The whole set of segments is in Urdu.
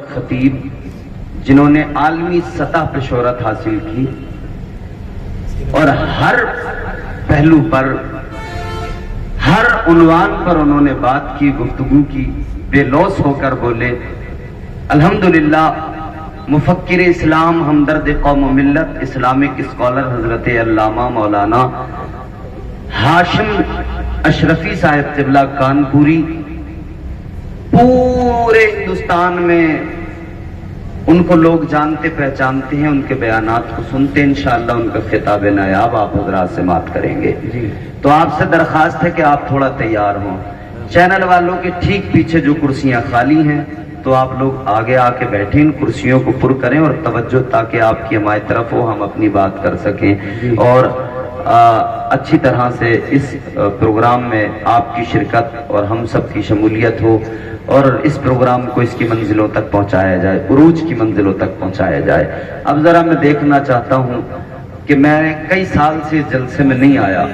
خطیب جنہوں نے عالمی سطح پر شہرت حاصل کی اور ہر پہلو پر ہر عنوان پر انہوں نے بات کی، گفتگو کی، بے لوث ہو کر بولے۔ الحمدللہ مفکر اسلام، ہمدرد قوم و ملت، اسلامک اسکالر حضرت علامہ مولانا ہاشم اشرفی صاحب قبلہ کانپوری پورے ہندوستان میں ان کو لوگ جانتے پہچانتے ہیں، ان کے بیانات کو سنتے ہیں۔ انشاءاللہ ان کا خطاب نایاب آپ حضرات سے بات کریں گے۔ تو آپ سے درخواست ہے کہ آپ تھوڑا تیار ہوں۔ چینل والوں کے ٹھیک پیچھے جو کرسیاں خالی ہیں تو آپ لوگ آگے آ کے بیٹھیں، ان کرسیوں کو پر کریں اور توجہ تاکہ آپ کی ہماری طرف ہو، ہم اپنی بات کر سکیں اور اچھی طرح سے اس پروگرام میں آپ کی شرکت اور ہم سب کی شمولیت ہو اور اس پروگرام کو اس کی منزلوں تک پہنچایا جائے، عروج کی منزلوں تک پہنچایا جائے۔ اب ذرا میں دیکھنا چاہتا ہوں کہ میں کئی سال سے اس جلسے میں نہیں آیا۔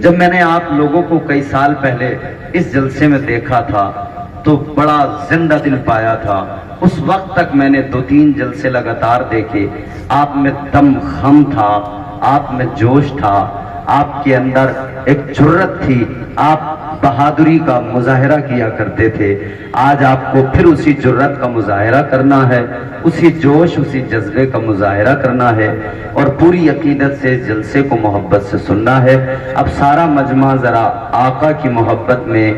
جب میں نے آپ لوگوں کو کئی سال پہلے اس جلسے میں دیکھا تھا تو بڑا زندہ دل پایا تھا۔ اس وقت تک میں نے 2-3 جلسے لگاتار دیکھے۔ آپ میں دم خم تھا، آپ میں جوش تھا، آپ کے اندر ایک جرأت تھی، آپ بہادری کا مظاہرہ کیا کرتے تھے۔ آج آپ کو پھر اسی جرأت کا مظاہرہ کرنا ہے، اسی جوش، اسی جذبے کا مظاہرہ کرنا ہے اور پوری عقیدت سے جلسے کو محبت سے سننا ہے۔ اب سارا مجمع ذرا آقا کی محبت میں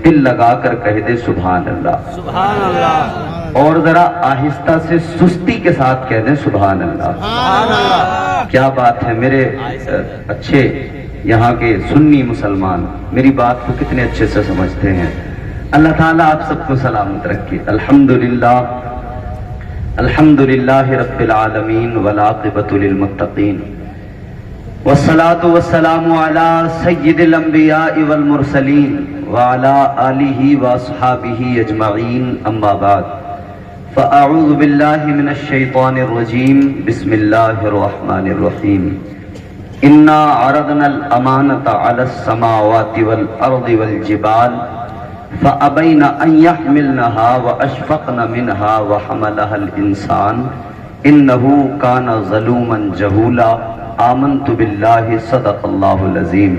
دل لگا کر کہہ دے سبحان اللہ، سبحان اللہ، اور ذرا آہستہ سے سستی کے ساتھ کہہ دیں سبحان اللہ۔ سبحان اللہ۔ کیا بات ہے میرے اچھے یہاں کے سنی مسلمان، میری بات کو کتنے اچھے سے سمجھتے ہیں۔ اللہ تعالیٰ آپ سب کو سلامت رکھے۔ الحمدللہ الحمدللہ رب العالمین والعاقبۃ للمتقین والصلاة والسلام علی سید الانبیاء والمرسلین وعلی آلہ واصحابہ اجمعین، اما بعد فاعوذ باللہ من الشیطان الرجیم، بسم اللہ الرحمن الرحیم۔ انا عرضنا الامانة على السماوات والارض والجبال فابین ان يحملنها واشفقن منها وحملها الانسان انه كان ظلوما جہولا۔ آمنت باللہ، صدق اللہ العظیم۔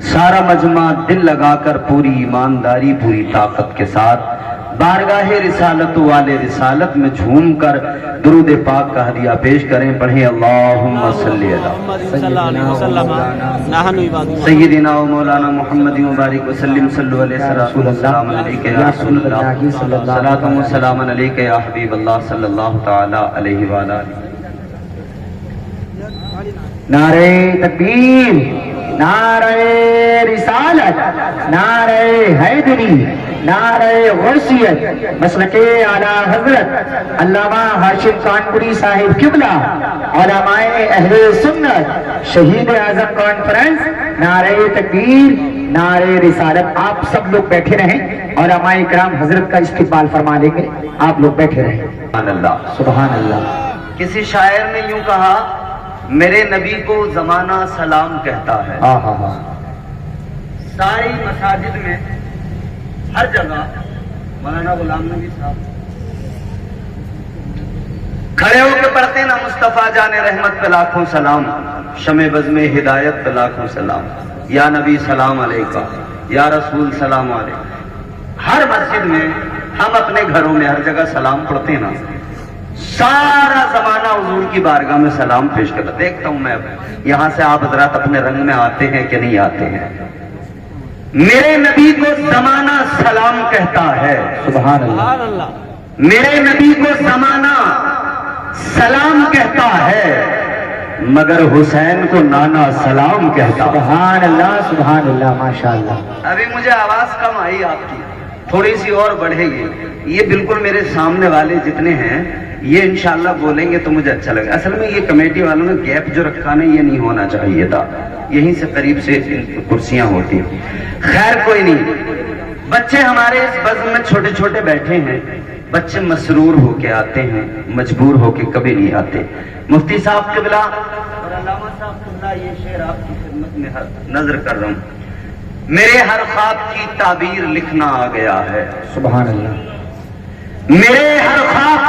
سارا مجمع دل لگا کر پوری ایمانداری، پوری طاقت کے ساتھ بارگاہ رسالت والے رسالت میں جھوم کر درود پاک کا ہدیہ پیش کریں۔ پڑھیں اللہم صلی سیدنا و مولانا محمد مبارک وسلم، صلو علیہ السلام علیکہ یا رسول اللہ، صلاۃ و سلام علیکہ یا حبیب اللہ، صلی اللہ تعالی علیہ وآلہ۔ نعرہ تکبیر، نعرہ رسالت، نعرہ حیدری، نعرہ غوثیت، مسلک اعلی حضرت علامہ ہاشم کانپوری صاحب قبلہ، علماء اہل سنت، شہید اعظم کانفرنس، نعرہ تکبیر، نعرہ رسالت۔ آپ سب لوگ بیٹھے رہیں، علماء کرام حضرت کا استقبال فرما لیں گے، آپ لوگ بیٹھے رہیں۔ سبحان اللہ، سبحان اللہ۔ کسی شاعر نے یوں کہا، میرے نبی کو زمانہ سلام کہتا ہے۔ ساری مساجد میں ہر جگہ مولانا غلام نبی صاحب کھڑے ہو کے پڑھتے نا، مصطفیٰ جان رحمت پہ لاکھوں سلام، شمع بزم ہدایت پہ لاکھوں سلام، یا نبی سلام علیکہ، یا رسول سلام علیکہ۔ ہر مسجد میں ہم اپنے گھروں میں ہر جگہ سلام پڑھتے نا، سارا زمانہ حضور کی بارگاہ میں سلام پیش کرتا۔ دیکھتا ہوں میں یہاں سے آپ حضرات اپنے رنگ میں آتے ہیں کہ نہیں آتے ہیں۔ میرے نبی کو زمانہ سلام کہتا ہے، سبحان اللہ۔ میرے نبی کو زمانہ سلام کہتا ہے، مگر حسین کو نانا سلام کہتا ہے۔ سبحان اللہ، سبحان اللہ، ماشاءاللہ۔ ابھی مجھے آواز کم آئی آپ کی، تھوڑی سی اور بڑھے گی۔ یہ بالکل میرے سامنے والے جتنے ہیں یہ انشاءاللہ بولیں گے تو مجھے اچھا لگا۔ اصل میں یہ کمیٹی والوں نے گیپ جو رکھا نا، یہ نہیں ہونا چاہیے تھا، یہیں سے قریب سے کرسیاں ہوتی۔ خیر کوئی نہیں، بچے ہمارے اس بزم میں چھوٹے چھوٹے بیٹھے ہیں، بچے مسرور ہو کے آتے ہیں، مجبور ہو کے کبھی نہیں آتے۔ مفتی صاحب قبلہ اور علامہ صاحب قبلہ، یہ شعر آپ کی خدمت میں نظر کر رہا ہوں۔ میرے ہر خواب کی تعبیر لکھنا آ گیا ہے، سبحان اللہ۔ میرے ہر خواب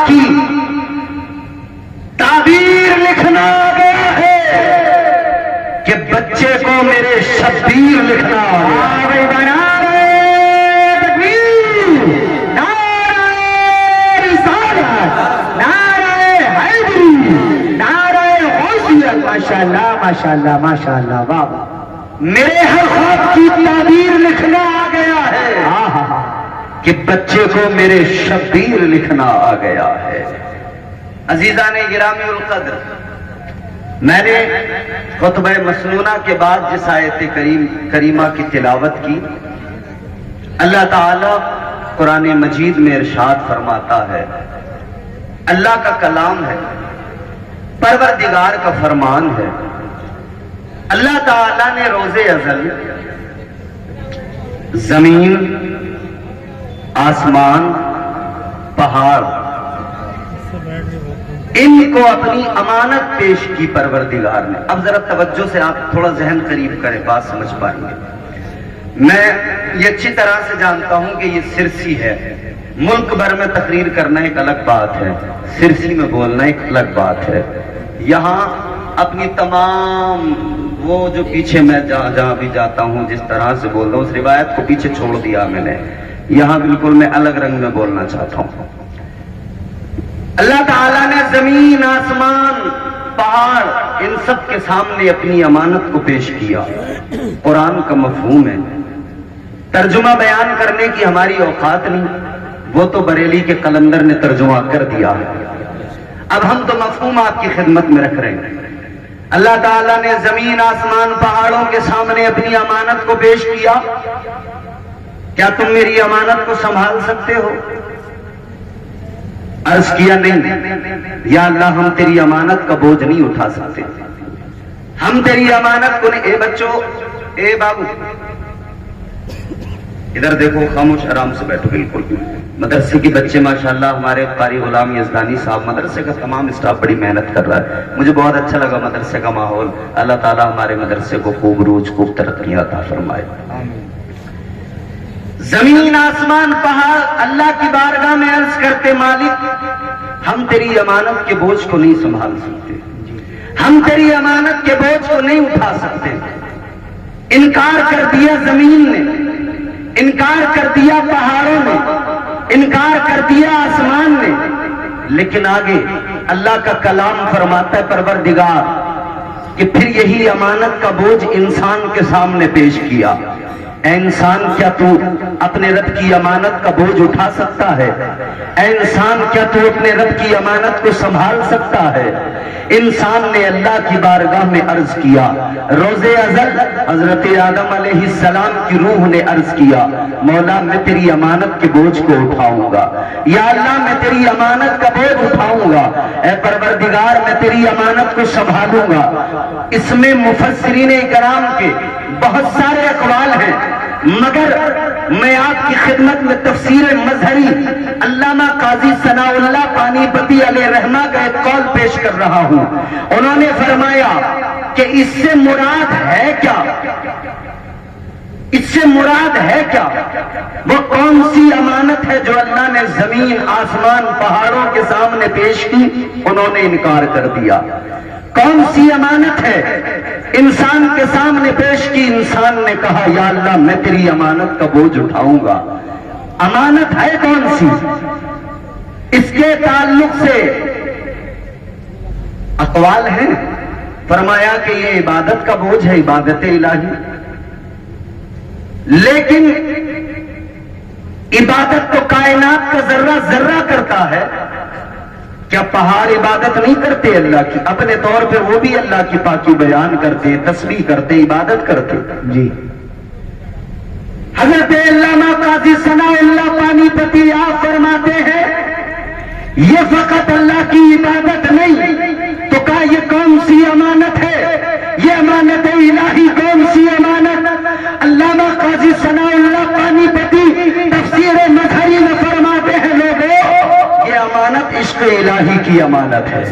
کہ بچے کو میرے شبیر لکھنا آ گیا۔ نعرہ تکبیر، نعرہ رسالت، نعرہ حیدری، نعرہ غوثیت۔ ماشاءاللہ ماشاءاللہ ماشاءاللہ، واہ واہ، میرے ہر خواب کی تعبیر لکھنا آ گیا ہے کہ بچے کو میرے شبیر لکھنا آ گیا ہے۔ عزیزان گرامی القدر، میں نے خطبہ مسنونہ کے بعد جس آیت کریمہ کی تلاوت کی، اللہ تعالی قرآن مجید میں ارشاد فرماتا ہے، اللہ کا کلام ہے، پروردگار کا فرمان ہے۔ اللہ تعالی نے روز ازل زمین، آسمان، پہاڑ، ان کو اپنی امانت پیش کی پروردگار نے۔ اب ذرا توجہ سے آپ تھوڑا ذہن قریب کریں، بات سمجھ پائیں گے۔ میں یہ اچھی طرح سے جانتا ہوں کہ یہ سرسی ہے، ملک بھر میں تقریر کرنا ایک الگ بات ہے، سرسی میں بولنا ایک الگ بات ہے۔ یہاں اپنی تمام وہ جو پیچھے میں جہاں بھی جاتا ہوں جس طرح سے بول رہا ہوں، اس روایت کو پیچھے چھوڑ دیا میں نے، یہاں بالکل میں الگ رنگ میں بولنا چاہتا ہوں۔ اللہ تعالیٰ نے زمین، آسمان، پہاڑ، ان سب کے سامنے اپنی امانت کو پیش کیا۔ قرآن کا مفہوم ہے، ترجمہ بیان کرنے کی ہماری اوقات نہیں، وہ تو بریلی کے قلندر نے ترجمہ کر دیا ہے۔ اب ہم تو مفہوم آپ کی خدمت میں رکھ رہے ہیں۔ اللہ تعالیٰ نے زمین، آسمان، پہاڑوں کے سامنے اپنی امانت کو پیش کیا۔ کیا تم میری امانت کو سنبھال سکتے ہو؟ عرض کیا نہیں، یا اللہ ہم تیری امانت کا بوجھ نہیں اٹھا سکتے، ہم تیری امانت کو نہیں۔ اے بچوں، اے بابو، ادھر دیکھو، خاموش آرام سے بیٹھو، بالکل۔ مدرسے کے بچے ماشاءاللہ، ہمارے قاری غلام یزدانی صاحب، مدرسے کا تمام اسٹاف بڑی محنت کر رہا ہے، مجھے بہت اچھا لگا مدرسے کا ماحول۔ اللہ تعالیٰ ہمارے مدرسے کو خوب روج، خوب ترقیاں عطا فرمائے۔ زمین، آسمان، پہاڑ اللہ کی بارگاہ میں عرض کرتے، مالک ہم تیری امانت کے بوجھ کو نہیں سنبھال سکتے، ہم تیری امانت کے بوجھ کو نہیں اٹھا سکتے۔ انکار کر دیا زمین نے، انکار کر دیا پہاڑوں نے، انکار کر دیا آسمان نے، لیکن آگے اللہ کا کلام فرماتا ہے پروردگار کہ پھر یہی امانت کا بوجھ انسان کے سامنے پیش کیا۔ اے انسان، کیا تو اپنے رب کی امانت کا بوجھ اٹھا سکتا ہے؟ اے انسان، کیا تو اپنے رب کی امانت کو سنبھال سکتا ہے؟ انسان نے اللہ کی بارگاہ میں عرض کیا۔ روز ازل حضرت آدم علیہ السلام کی روح نے عرض کیا، مولا میں تیری امانت کے بوجھ کو اٹھاؤں گا، یا اللہ میں تیری امانت کا بوجھ اٹھاؤں گا، اے پروردگار میں تیری امانت کو سنبھالوں گا۔ اس میں مفسرین کرام کے بہت سارے اقوال ہیں، مگر میں آپ کی خدمت میں تفسیر مظہری علامہ قاضی ثناء اللہ پانی پتی علیہ رحمہ کا ایک قول پیش کر رہا ہوں۔ انہوں نے فرمایا کہ اس سے مراد ہے کیا؟ اس سے مراد ہے کیا؟ وہ کون سی امانت ہے جو اللہ نے زمین، آسمان، پہاڑوں کے سامنے پیش کی؟ انہوں نے انکار کر دیا۔ کون سی امانت ہے انسان کے سامنے پیش کی؟ انسان نے کہا، یا اللہ میں تیری امانت کا بوجھ اٹھاؤں گا۔ امانت ہے کون سی؟ اس کے تعلق سے اقوال ہیں۔ فرمایا کہ یہ عبادت کا بوجھ ہے، عبادت الہی، لیکن عبادت تو کائنات کا ذرہ ذرہ کرتا ہے۔ کیا پہاڑ عبادت نہیں کرتے اللہ کی؟ اپنے طور پہ وہ بھی اللہ کی پاکی بیان کرتے، تسبیح کرتے، عبادت کرتے۔ جی حضرت علامہ قاضی ثناء اللہ پانی پتی آپ فرماتے ہیں، یہ فقط اللہ کی عبادت نہیں تو کہا یہ کون سی امانت ہے؟ یہ امانت الہی کون سی امانت؟ علامہ قاضی ثناء اللہ پانی پتی تفسیر مظہری میں فرماتے ہیں، لوگوں یہ امانت امانت عشق الہی کی امانت ہے،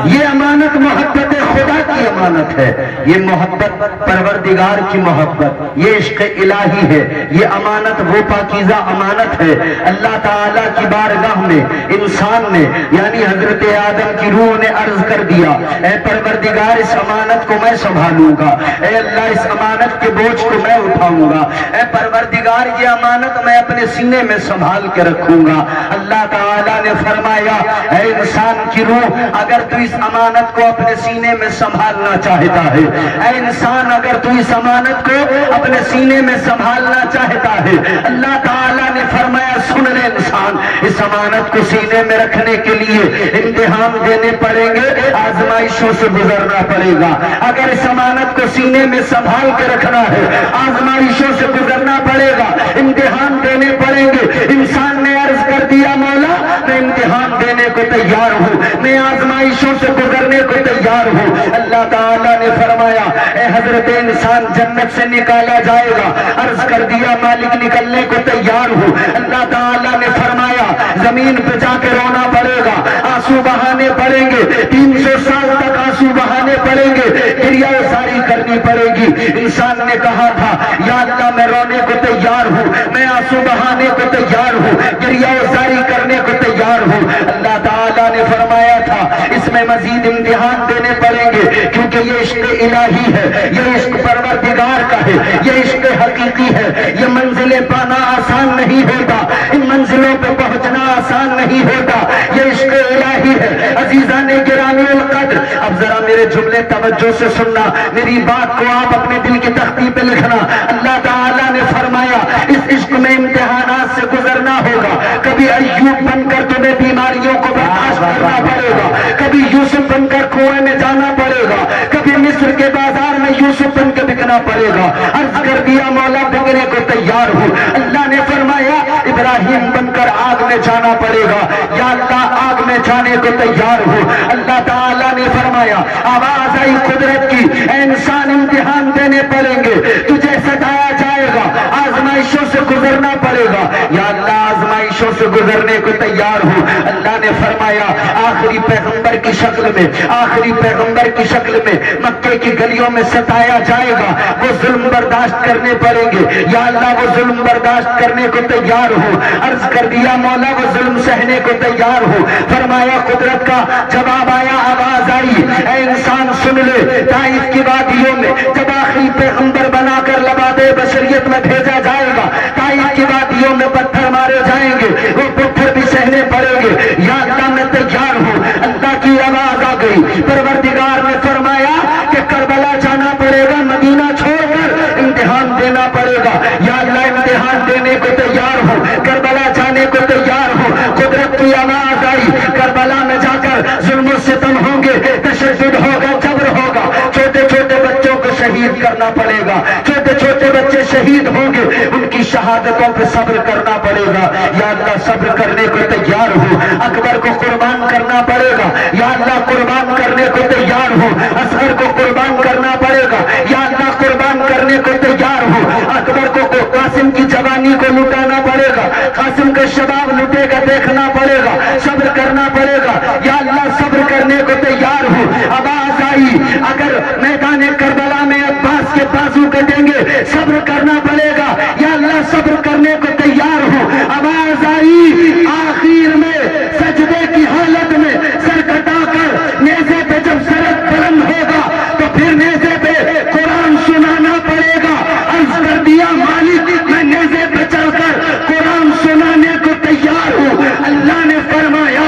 یہ امانت محبت خدا کی امانت ہے، یہ محبت پروردگار کی محبت، یہ عشق الہی ہے، یہ امانت وہ پاکیزہ امانت ہے۔ اللہ تعالیٰ کی بارگاہ میں انسان نے یعنی حضرت آدم کی روح نے عرض کر دیا، اے پروردگار اس امانت کو میں سنبھالوں گا، اے اللہ اس امانت کے بوجھ کو میں اٹھاؤں گا، اے پروردگار یہ امانت میں اپنے سینے میں سنبھال کے رکھوں گا۔ اللہ تعالیٰ نے فرمایا، اے انسان کی روح اگر تو اس امانت کو اپنے سینے میں سنبھالنا چاہتا ہے، اے انسان اگر تو اس امانت کو اپنے سینے میں سنبھالنا چاہتا ہے، اللہ تعالیٰ نے فرمایا سن لے انسان، اس امانت کو سینے میں رکھنے کے لیے امتحان دینے پڑیں گے، آزمائشوں سے گزرنا پڑے گا۔ اگر اس امانت کو سینے میں سنبھال کے رکھنا ہے، آزمائشوں سے گزرنا پڑے گا، امتحان دینے پڑیں گے۔ انسان نے عرض کر دیا مولا میں امتحان دینے کو تیار ہوں، میں آزمائشوں سے گزرنے کو تیار ہوں۔ اللہ تعالیٰ نے فرمایا اے حضرت انسان جنت سے نکالا جائے گا، عرض کر دیا مالک نکلنے کو تیار ہوں۔ اللہ تعالیٰ نے فرمایا زمین پہ جا کے رونا پڑے گا، آنسو بہانے پڑیں گے، 300 سال تک آنسو بہانے پڑیں گے، گریہ ساری کرنی پڑے گی۔ انسان نے کہا تھا یا اللہ میں رونے کو تیار ہوں، میں آنسو بہانے کو تیار ہوں، گریہ ساری کرنے کو تیار ہوں۔ اللہ تعالیٰ نے فرمایا تھا اس میں مزید امتحان دینے پڑیں گے، کیونکہ یہ عشق الہی ہے، یہ عشق پروردگار کا ہے، یہ عشق حقیقی ہے۔ یہ منزلیں پانا آسان نہیں ہوتا، ان منزلوں پہ پہنچنا آسان نہیں ہوتا، یہ عشق الہی ہے۔ عزیزان گرامی القدر اب ذرا میرے جملے توجہ سے سننا، میری بات کو آپ اپنے دل کی تختی پہ لکھنا۔ اللہ تعالیٰ نے فرمایا اس عشق میں امتحانات سے گزرنا ہوگا، کبھی ایوب بن کر تمہیں بیماریوں کو برداشت کرنا پڑے گا، کبھی یوسف بن کر کنویں میں جانا پڑے گا، کبھی مصر کے بازار میں یوسف بن کے بکنا پڑے گا۔ عرض کر دیا مولا بکنے کو تیار ہوں۔ اللہ نے فرمایا ابراہیم بن کر آگ میں جانا پڑے گا، یا اللہ آگ میں جانے کو تیار ہوں۔ اللہ تعالیٰ نے فرمایا آواز آئی قدرت کی، اے انسان امتحان دینے پڑیں گے، تجھے ستایا جائے گا، آزمائشوں سے گزرنا پڑے گا، یا اللہ آزمائشوں سے گزرنے کو تیار ہوں۔ اللہ نے فرمایا آخری پیغمبر کی شکل میں، آخری پیغمبر کی شکل میں مکے کی گلیوں میں ستایا جائے گا، وہ ظلم برداشت کرنے پڑیں گے، یا اللہ وہ ظلم برداشت کرنے کو تیار ہوں۔ عرض کر دیا مولا وہ ظلم سہنے کو تیار ہوں۔ فرمایا قدرت کا جواب آیا، آواز آئی اے انسان سن لے، طائف کی وادیوں میں جب آخری پیغمبر بنا کر لباد بشریت میں بھیجا جائے گا، طائف کی وادیوں میں پتھر مارے جائیں گے، وہ پتھر بھی سہنے پڑیں گے، یا اللہ میں تیار ہوں۔ اللہ کی آواز آ گئی، پروردگار نے فرمایا کہ کربلا جانا پڑے گا، مدینہ چھوڑ کر امتحان دینا پڑے گا، یا اللہ امتحان دینے کو تیار ہوں، کربلا جانے کو تیار ہوں۔ قدرت کی آواز آئی، کربلا میں جا کر ظلم و ستم ہوں گے، تشدد ہوگا، جبر ہوگا، چھوٹے چھوٹے بچوں کو شہید کرنا پڑے گا، چھوٹے چھوٹے بچے شہید ہوں گے، ان کی شہادتوں پہ صبر کرنا پڑے گا، یا اللہ صبر کرنے کو تیار ہوں۔ اکبر کو قربان کرنا پڑے گا، یا اللہ قربان کرنے کو تیار ہوں۔ اصغر کو قربان کرنا پڑے گا، یا اللہ قربان کرنے کو تیار ہوں۔ اکبر کو قاسم کی جوانی کو لٹانا پڑے گا، قاسم کا شباب لٹے گا دیکھنا پڑے گا، صبر کرنا پڑے گا، یا اللہ صبر کرنے کو تیار ہوں۔ آواز آئی اگر میدان کربلا میں عباس کے بازو کٹیں گے، صبر کرنا پڑے گا، یا اللہ صبر کرنے کو تیار ہوں۔ آواز آئی آخر میں سجدے کی حالت میں سر کٹا کر نیزے پہ جب سرک بلند ہوگا تو پھر نیزے پہ قرآن سنانا پڑے گا۔ عرض کر دیا مالک میں نیزے پہ چڑھ کر قرآن سنانے کو تیار ہوں۔ اللہ نے فرمایا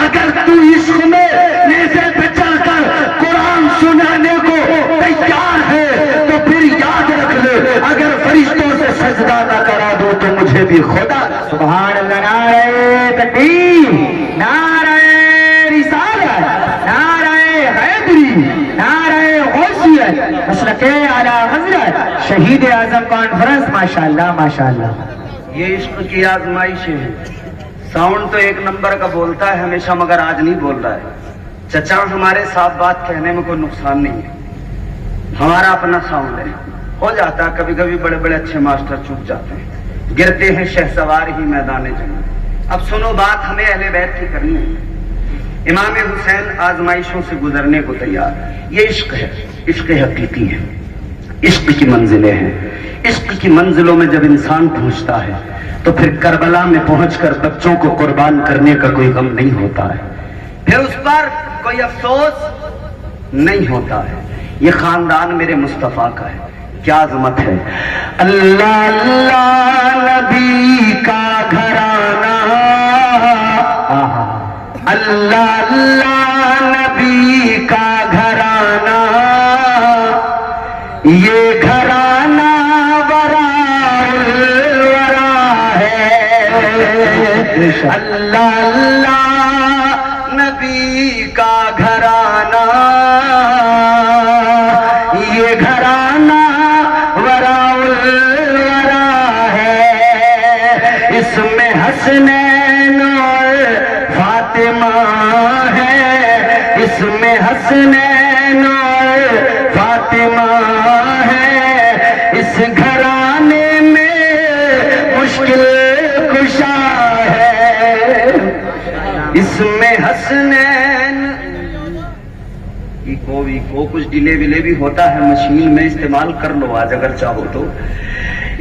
اگر تو عشق میں نیزے پہ چڑھ کر قرآن سنانے کو تیار ہے تو پھر یاد رکھ لے اگر فرشتوں سے سجدہ نہ کرا دو تو مجھے بھی خدا۔ سبحان اللہ، نعرہ تکبیر، نعرہ رسالت، نعرہ حیدری، نعرہ غوثیت، مسلک اعلیٰ حضرت شہید اعظم کانفرنس۔ ماشاءاللہ ماشاءاللہ۔ یہ عشق کی آزمائشیں ہیں۔ ساؤنڈ تو ایک نمبر کا بولتا ہے ہمیشہ، مگر آج نہیں بول رہا ہے۔ چچا ہمارے ساتھ بات کہنے میں کوئی نقصان نہیں ہے، ہمارا اپنا ساؤنڈ ہے، ہو جاتا ہے کبھی کبھی بڑے بڑے اچھے ماسٹر چوک جاتے ہیں، گرتے ہیں شہسوار ہی میدان جنگ۔ اب سنو بات ہمیں اہل بیت کی کرنی ہے۔ امام حسین آزمائشوں سے گزرنے کو تیار. یہ عشق ہے, عشق حقیقی ہے, عشق کی منزلیں ہیں. عشق کی منزلوں میں جب انسان پہنچتا ہے تو پھر کربلا میں پہنچ کر بچوں کو قربان کرنے کا کوئی غم نہیں ہوتا ہے, پھر اس پر کوئی افسوس نہیں ہوتا ہے. یہ خاندان میرے مصطفیٰ کا ہے, کیا عظمت ہے. اللہ اللہ نبی کا گھرانہ, اللہ اللہ نبی کا گھرانہ, یہ گھرانہ وراء الورا ہے. اللہ اللہ نبی کا گھرانہ, یہ گھرانہ وراء الورا ہے. اس میں حسنین اور فاطمہ ہے, اس میں حسنین اور فاطمہ ہے. اس گھرانے میں مشکل کشا ہے, اس میں حسنین. کو کچھ ڈیلے ویلے بھی ہوتا ہے, مشین میں استعمال کر لو آج اگر چاہو تو.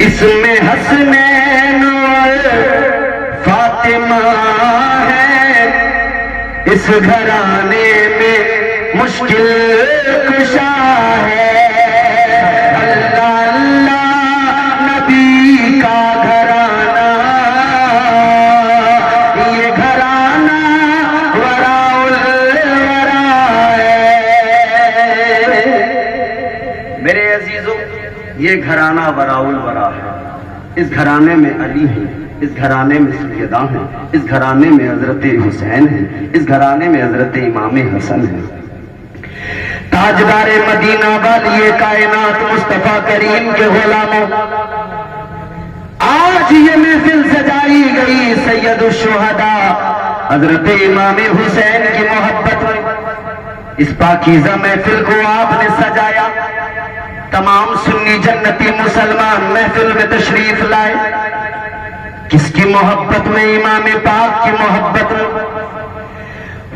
اس میں حسنین اور فاطمہ ہے, اس گھرانے میں مشکل کشا ہے. اللہ اللہ نبی کا گھرانہ, یہ گھرانہ وراء الورا ہے. میرے عزیزوں, یہ گھرانہ وراء الورا ہے. اس گھرانے میں علی ہیں, اس گھرانے میں سیدہ ہیں, اس گھرانے میں حضرت حسین ہیں, اس گھرانے میں حضرت امام حسن ہیں. تاجدار مدینہ والی کائنات مصطفیٰ کریم کے غلاموں, آج یہ محفل سجائی گئی سید الشہداء حضرت امام حسین کی محبت میں. اس پاکیزہ محفل کو آپ نے سجایا, تمام سنی جنتی مسلمان محفل میں تشریف لائے. کس کی محبت میں؟ امام پاک کی محبت میں.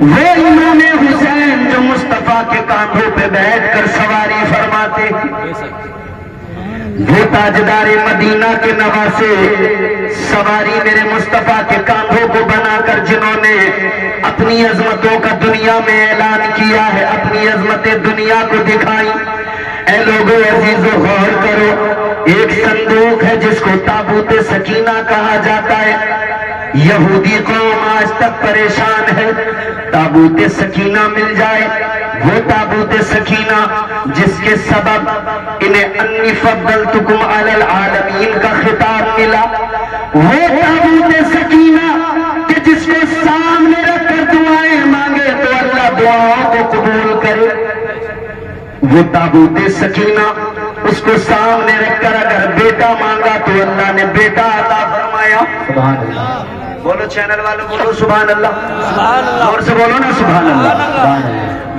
وہ امام حسین جو مصطفیٰ کے کاندھوں پہ بیٹھ کر سواری فرماتے ہیں, وہ تاجدار مدینہ کے نواسے سواری میرے مصطفیٰ کے کاندھوں کو بنا کر جنہوں نے اپنی عظمتوں کا دنیا میں اعلان کیا ہے, اپنی عظمتیں دنیا کو دکھائی. اے لوگو عزیزو غور کرو, ایک صندوق ہے جس کو تابوت سکینہ کہا جاتا ہے. یہودی قوم آج تک پریشان ہے, تابوت سکینہ مل جائے. وہ تابوت سکینہ جس کے سبب انہیں انی فضلتکم علی العالمین کا خطاب ملا, وہ تابوت سکینہ کہ جس کو سامنے رکھ کر دعائیں مانگے تو اللہ دعاؤں کو قبول کرے. وہ تابوت سکینہ, اس کو سامنے رکھ کر اگر بیٹا مانگا تو اللہ نے بیٹا عطا فرمایا. سبحان اللہ. بولو چینل والے, بولو سبحان اللہ, اور سے بولو نا سبحان اللہ.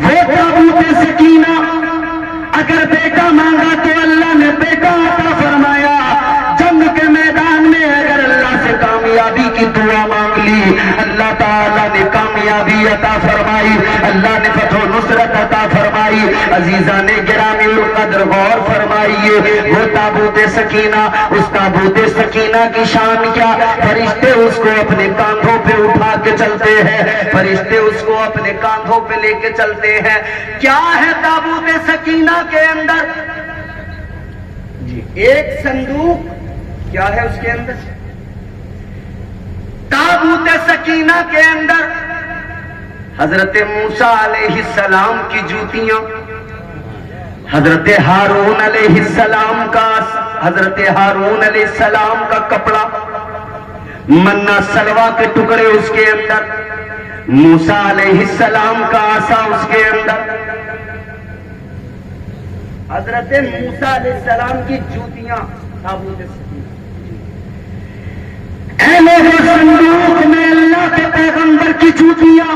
وہ تابوت سکینہ اگر بیٹا مانگا تو اللہ نے بیٹا عطا فرمایا. جنگ کے میدان میں اگر اللہ سے کامیابی کی دعا مانگ لی, اللہ تعالیٰ نے کامیابی عطا فرمائی, اللہ نے فتح و نصرت عطا فرمائی. عزیزان گرامی القدر غور فرمائیے, وہ تابوت سکینہ, اس تابوت سکینہ کی شان کیا, فرشتے اس کو اپنے کاندھوں پہ اٹھا کے چلتے ہیں, فرشتے اس کو اپنے کاندھوں پہ لے کے چلتے ہیں. کیا ہے تابوت سکینہ کے اندر؟ جی ایک صندوق, کیا ہے اس کے اندر؟ تابوت سکینہ کے اندر حضرت موسیٰ علیہ السلام کی جوتیاں, حضرت ہارون علیہ السلام کا, حضرت ہارون علیہ السلام کا کپڑا, منا سلوا کے ٹکڑے اس کے اندر, موسیٰ علیہ السلام کا عصا اس کے اندر, حضرت موسیٰ علیہ السلام کی جوتیاں تابوت سکینہ. اے لوگوں, صندوق میں اللہ کے پیغمبر کی جوتیاں,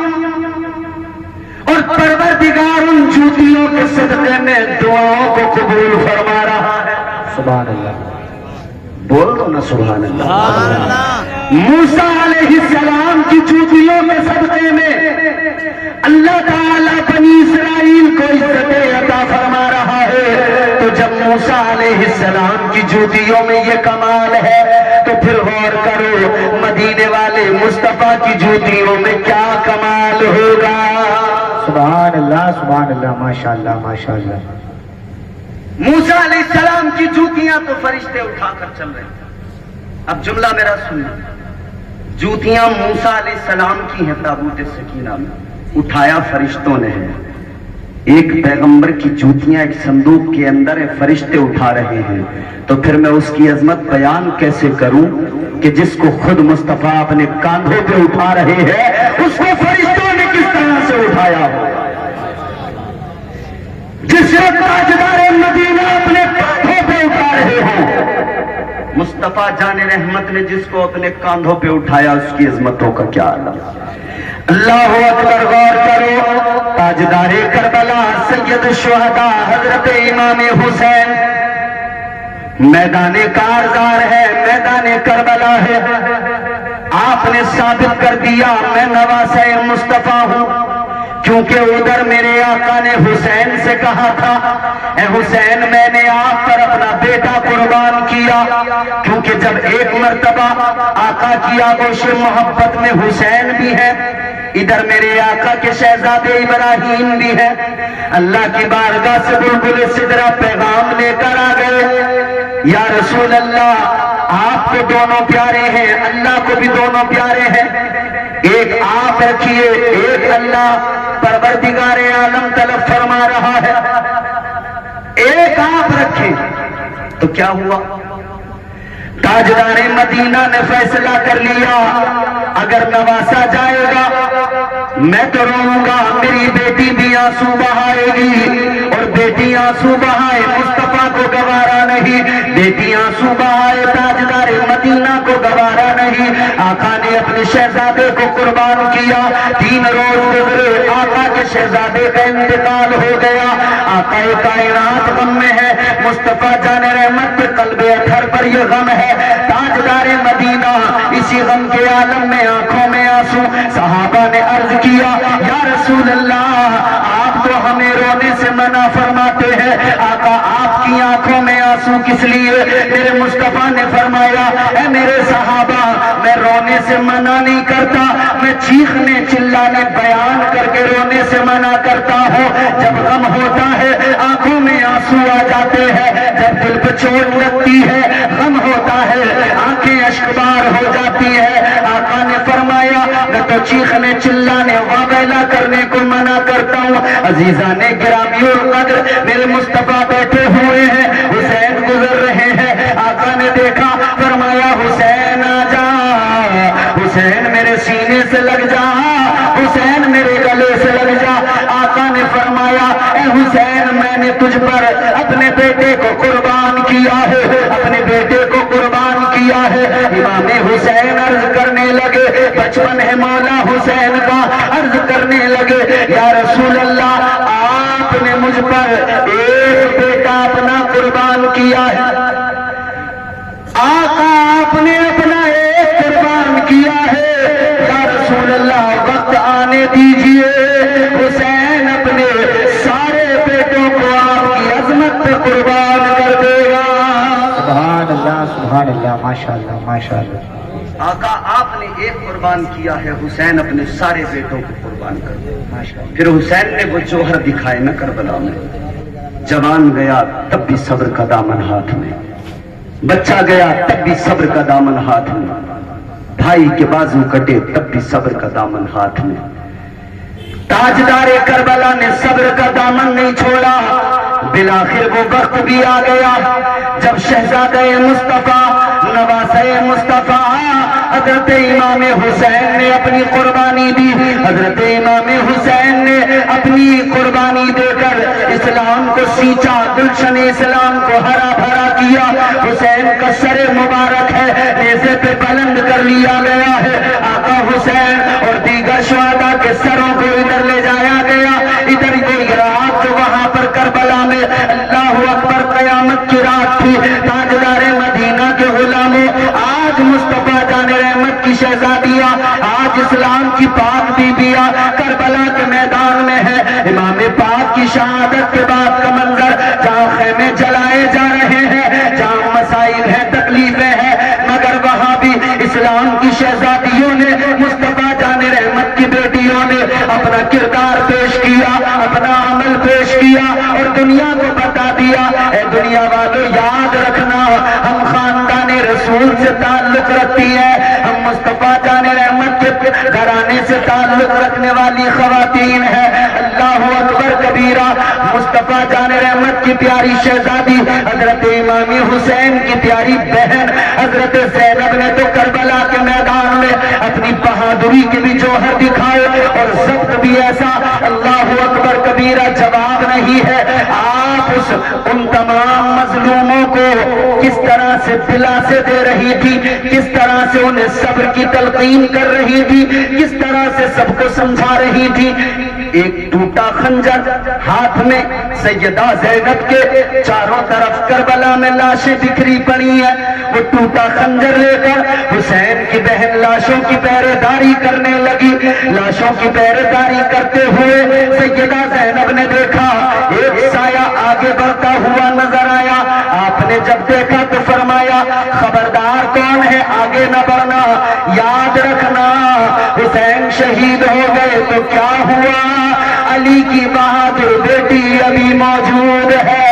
اور پروردگار ان جوتیوں کے صدقے میں دعاؤں کو قبول فرما رہا ہے. سبحان اللہ. بول دو نا سبحان اللہ. موسیٰ علیہ السلام کی جوتیوں کے صدقے میں یہ کمال ہے تو پھر غور کرو مدینے والے مصطفیٰ کی جوتیوں میں کیا کمال ہوگا. سبحان اللہ ماشاءاللہ ماشاءاللہ. موسیٰ علیہ السلام کی جوتیاں تو فرشتے اٹھا کر چل رہے تھے. اب جملہ میرا سننا، جوتیاں موسیٰ علیہ السلام کی ہیں تابوت سکینہ میں، اٹھایا فرشتوں نے ہے. ایک پیغمبر کی جوتیاں ایک صندوق کے اندر ہے، فرشتے اٹھا رہے ہیں، تو پھر میں اس کی عظمت بیان کیسے کروں کہ جس کو خود مصطفیٰ اپنے کاندھوں پہ اٹھا رہے ہیں اس کو فرشتوں نے کس طرح سے اٹھایا ہو. جس کو تاجدار مدینہ اپنے کاندھوں پہ اٹھا رہے ہوں، مصطفیٰ جان رحمت نے جس کو اپنے کاندھوں پہ اٹھایا اس کی عظمتوں کا کیا عالم. اللہ اکبر. غور کرو، تاجدار کربلا سید الشہداء حضرت امام حسین میدان کارزار ہے، میدان کربلا ہے. آپ نے ثابت کر دیا میں نواسہ مصطفیٰ ہوں، کیونکہ ادھر میرے آقا نے حسین سے کہا تھا اے حسین میں نے آپ پر اپنا بیٹا قربان کیا، کیونکہ جب ایک مرتبہ آقا کی آغوش محبت میں حسین بھی ہے، ادھر میرے آقا کے شہزادے ابراہیم بھی ہے. اللہ کی بارگاہ سے بلبل سدرہ پیغام لے کر آ گئے، یا رسول اللہ آپ کو دونوں پیارے ہیں، اللہ کو بھی دونوں پیارے ہیں، ایک آپ رکھیے ایک اللہ پروردگار عالم طلب فرما رہا ہے، ایک آپ رکھیں. تو کیا ہوا؟ تاجدار مدینہ نے فیصلہ کر لیا اگر نواسا جائے گا میں تو روؤں گا، میری بیٹی بھی آنسو بہائے گی، اور بیٹی آنسو بہائے مصطفیٰ کو گوارا نہیں، بیٹی آنسو بہائے تاجدار مدینہ کو گوارا نہیں. آقا نے اپنے شہزادے کو قربان کیا، 3 روز گزرے، آقا کے شہزادے کا انتقال ہو گیا. آقا کائنات غم میں ہے، مصطفیٰ جان رحمت کے قلب اطہر پر یہ غم ہے. تاجدار مدینہ اسی غم کے عالم میں آنکھوں میں آنسو. صحابہ نے عرض کیا یا رسول اللہ آپ تو ہمیں رونے سے منع فرماتے ہیں، آقا آپ کی آنکھوں میں آنسو کس لیے؟ میرے مصطفیٰ نے فرمایا اے میرے صحابہ میں رونے سے منع نہیں کرتا، میں چیخنے چلانے بیان کر کے رونے سے منع کرتا ہوں. جب غم ہوتا ہے آنکھوں میں آنسو آ جاتے ہیں، جب دل پہ چوٹ لگتی ہے غم ہوتا ہے آنکھیں اشکبار ہو جاتی ہے. آقا نے فرمایا میں تو چیخنے چلانے واویلا کرنے کو منع کرتا ہوں. عزیزان گرامی القدر میرے مصطفیٰ بیٹھے ہوئے ہیں، حسین گزر رہے ہیں. آقا نے دیکھا فرمایا حسین آ جا، حسین میرے سینے سے لگ جا، حسین میرے گلے سے لگ جا. آقا نے فرمایا اے حسین میں نے تجھ پر اپنے بیٹے کو قربان کیا ہے، اپنے بیٹے کو قربان کیا ہے. امام حسین عرض کرنے لگے، بچپن ہے مولا حسین کا، عرض کرنے لگے یا رسول اللہ آپ نے مجھ پر ایک بیٹا اپنا قربان کیا ہے. آقا آپ نے اپنا ایک قربان کیا ہے، یا رسول اللہ وقت آنے دیجئے حسین اپنے سارے بیٹوں کو آپ کی عظمت پہ قربان کر دے گا. سبحان اللہ ماشاءاللہ ماشاءاللہ. آقا آپ نے ایک قربان کیا ہے، حسین اپنے سارے بیٹوں کو قربان کر دے. پھر حسین نے وہ جوہر دکھائے نہ کربلا میں، جوان گیا تب بھی صبر کا دامن ہاتھ میں، بچہ گیا تب بھی صبر کا دامن ہاتھ میں، بھائی کے بازو کٹے تب بھی صبر کا دامن ہاتھ میں. تاجدار کربلا نے صبر کا دامن نہیں چھوڑا. بالآخر وہ وقت بھی آ گیا جب شہزادہ مصطفیٰ نواسہ مصطفیٰ حضرت امام حسین نے اپنی قربانی دی. حضرت امام حسین نے اپنی قربانی دے کر اسلام کو سینچا، گلشن اسلام کو ہرا بھرا کیا. حسین کا سر مبارک ہے نیزے پہ بلند کر لیا گیا ہے. آقا حسین اور دیگر شہداء کے سروں کو ادھر لے جایا گیا. ادھر یہ رات جو وہاں پر کربلا میں اللہ اکبر قیامت کی رات تھی. تاجدار مدینہ کے غلاموں آج مصطفیٰ جان رحمت کی شہزادیاں، آج اسلام کی پاک بیبیاں کربلا کے میدان میں ہے. امام پاک کی شہادت کے بعد کا منظر جہاں خیمے جلائے جا رہے ہیں، جہاں مسائل ہیں تکلیف کردار پیش کیا، اپنا عمل پیش کیا اور دنیا کو بتا دیا اے دنیا والوں یاد رکھنا ہم خاندان رسول سے تعلق رکھتی ہے، ہم مصطفیٰ جان رحمت کے گھرانے سے تعلق رکھنے والی خواتین ہیں۔ اللہ اکبر کبیرہ۔ مصطفیٰ جان رحمت کی پیاری شہزادی حضرت امام حسین کی پیاری بہن حضرت زینب نے تو کربلا کے میدان میں اپنی بہادری کے بھی جوہر دکھائے اور ضبط بھی ایسا، اللہ اکبر کبیرہ، جواب نہیں ہے۔ آپ ان تمام مظلوموں کو کس طرح سے دلاسے دے رہی تھی، کس طرح سے انہیں صبر کی تلقین کر رہی تھی، کس طرح سے سب کو سمجھا رہی تھی۔ ایک ٹوٹا خنجر ہاتھ میں، سیدہ زینب کے چاروں طرف کربلا میں لاشیں بکھری پڑی ہیں، وہ ٹوٹا خنجر لے کر حسین کی بہن لاشوں کی پہرے داری کرنے لگی۔ لاشوں کی پہرے داری کرتے ہوئے سیدہ زینب نے دیکھا ایک سایہ آگے بڑھتا ہوا نظر آیا۔ آپ نے جب دیکھا تو فرمایا خبردار کون ہے آگے نہ بڑھنا، یاد رکھنا حسین شہید ہو گئے تو کیا ہوا، علی کی بہادر بیٹی ابھی موجود ہے۔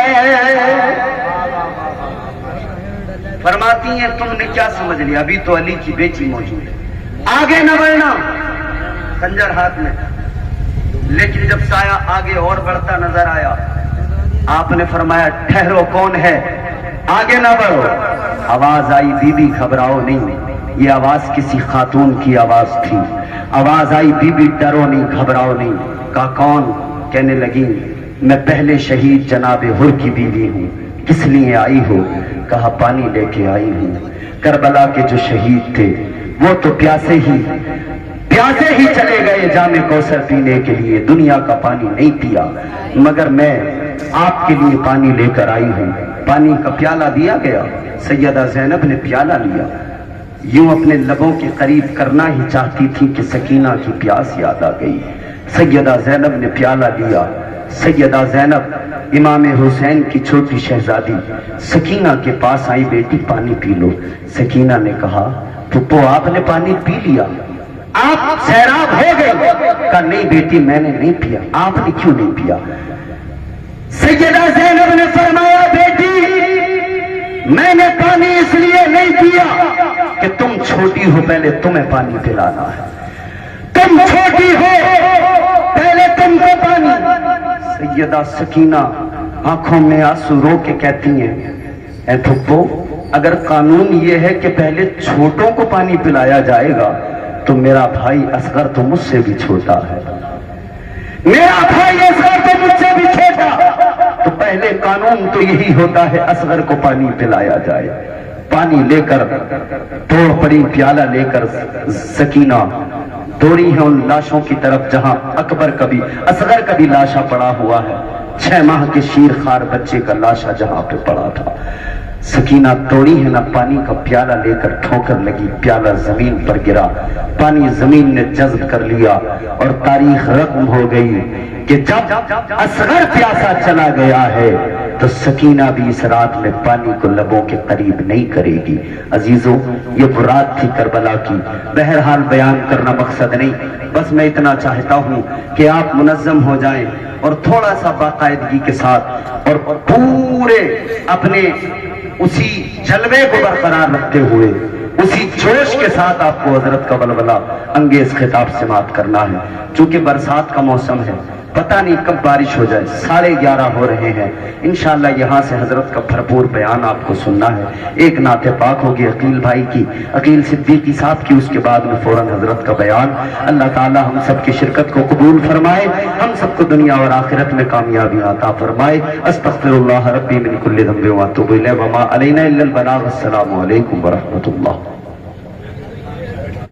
فرماتی ہیں تم نے کیا سمجھ لیا، ابھی تو علی کی بیٹی موجود ہے، آگے نہ بڑھنا، خنجر ہاتھ میں۔ لیکن جب سایہ آگے اور بڑھتا نظر آیا آپ نے فرمایا ٹھہرو، کون ہے، آگے نہ بڑھو۔ آواز آئی بی بی گھبراؤ نہیں، یہ آواز کسی خاتون کی آواز تھی۔ آواز آئی بی بی ڈرو نہیں، گھبراؤ نہیں۔ کہا کون؟ کہنے لگی میں پہلے شہید جناب حر کی بیوی ہوں۔ کس لیے آئی ہو؟ کہا پانی لے کے آئی ہوں۔ کربلا کے جو شہید تھے وہ تو پیاسے ہی چلے گئے جام کوثر پینے کے لیے، دنیا کا پانی نہیں پیا، مگر میں آپ کے لیے پانی لے کر آئی ہوں۔ پانی کا پیالہ دیا گیا، سیدہ زینب نے پیالہ لیا، یوں اپنے لبوں کے قریب کرنا ہی چاہتی تھی کہ سکینہ کی پیاس یاد آ گئی۔ سیدہ زینب نے پیالہ لیا۔ سیدہ زینب امام حسین کی چھوٹی شہزادی سکینہ کے پاس آئی، بیٹی پانی پی لو۔ سکینہ نے کہا پھپھو آپ نے پانی پی لیا، آپ سیراب ہو گئے؟ کہا نہیں بیٹی میں نے نہیں پیا۔ آپ نے کیوں نہیں پیا؟ سیدہ زینب نے فرمایا بیٹی میں نے پانی اس لیے نہیں پیا کہ تم چھوٹی ہو، پہلے تمہیں پانی پلانا ہے، تم چھوٹی ہو پہلے تم کو پانی۔ سیدہ سکینہ آنکھوں میں آنسو رو کے کہتی ہیں اے پھپھو اگر قانون یہ ہے کہ پہلے چھوٹوں کو پانی پلایا جائے گا تو میرا بھائی اصغر تو مجھ سے بھی چھوٹا ہے، میرا بھائی اصغر تو مجھ سے بھی چھوٹا، تو پہلے قانون تو یہی ہوتا ہے اصغر کو پانی پلایا جائے۔ پانی لے کر توڑ پڑی، پیالہ لے کر سکینہ دوڑی ہے ان لاشوں کی طرف جہاں اکبر کا بھی اصغر کا بھی لاشا پڑا ہوا ہے، 6 ماہ کے شیر خار بچے کا لاشا جہاں پہ پڑا تھا۔ سکینہ توڑی ہے نا پانی کا پیالہ لے کر ٹھوکر لگی، پیالہ زمین پر گرا، پانی زمین نے جذب کر لیا اور تاریخ رقم ہو گئی کہ جب اصغر پیاسا چلا گیا ہے تو سکینہ بھی اس رات میں پانی کو لبوں کے قریب نہیں کرے گی۔ عزیزوں یہ وہ رات تھی کربلا کی، بہرحال بیان کرنا مقصد نہیں، بس میں اتنا چاہتا ہوں کہ آپ منظم ہو جائیں اور تھوڑا سا باقاعدگی کے ساتھ اور پورے اپنے اسی جلوے کو برقرار رکھتے ہوئے اسی جوش کے ساتھ آپ کو حضرت کا ولولہ انگیز خطاب سماعت کرنا ہے۔ چونکہ برسات کا موسم ہے، پتہ نہیں کب بارش ہو جائے، 11:30 ہو رہے ہیں، انشاءاللہ یہاں سے حضرت کا بھرپور بیان آپ کو سننا ہے۔ ایک نعت پاک ہوگی عقیل بھائی کی، عقیل صدیقی صاحب کی، اس کے بعد میں فوراً حضرت کا بیان۔ اللہ تعالی ہم سب کی شرکت کو قبول فرمائے، ہم سب کو دنیا اور آخرت میں کامیابی عطا فرمائے۔ استغفر اللہ ربی من کل ذنب واتوب الیہ وما علینا الا البلاغ۔ السلام علیکم ورحمۃ اللہ۔